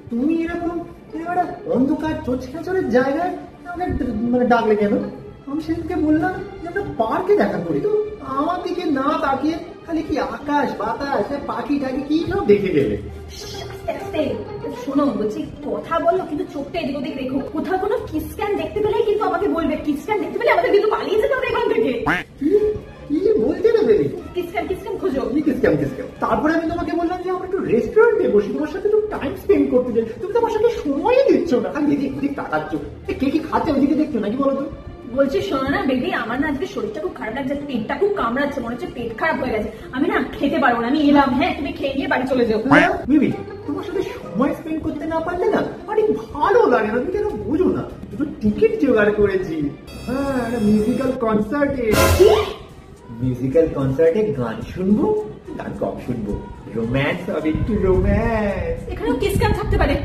তুমি এরকম একটা অন্ধকার চোচখাচরের জায়গায় আমাকে মানে ডাকলে কেন? আমি সেদিনকে বললাম যে আমরা পার্কে দেখা করি, তো আমার দিকে না তাকিয়ে খালি কি আকাশ বাতাস পাখি টাকি কি সব দেখে গেলে। শোনো, বলছি কথা বলো কিন্তু চোখটা এদিক ওদিক রেখো। কোথাও কোনো কিস ক্যান দেখতে পেলে কিন্তু আমাকে বলবে। কিস ক্যান দেখতে পেলে আমাদের কিন্তু পালিয়ে যেতে হবে এখান থেকে। কি বলতে না বেবি? কিস ক্যান খোঁজো। Kiss can. তারপরে আমি তোমাকে বললাম যে আমরা একটু রেস্টুরেন্টে বসি, তোমার সাথে একটু টাইম স্পেন্ড করতে চাই। তুমি তো আমার সাথে সময়ই দিচ্ছ না, খালি এদিক ওদিক তাকাচ্ছ। কে কি খাচ্ছে ওইদিকে দেখছো নাকি বলো তো? বলছি শোনো না বেবি, আমার না আজকে শরীরটা খুব খারাপ লাগছে, পেটটা খুব কামড়াচ্ছে, মনে হচ্ছে পেট খারাপ হয়ে গেছে। আমি না খেতে পারবো না, আমি এলাম। হ্যাঁ, তুমি খেয়ে নিয়ে বাড়ি চলে যাও। বেবি, তোমার সাথে সময় স্পেন্ড করতে না পারলে না অনেক ভালো লাগে না, তুমি কেন বুঝো না? দুটো টিকিট জোগাড় করেছি। হ্যাঁ, একটা মিউজিক্যাল কনসার্টে। মিউজিক্যাল কনসার্টে গান শুনবো, গান কম শুনবো, রোম্যান্স হবে, একটু রোম্যান্স। এখানেও কিস ক্যান থাকতে পারে।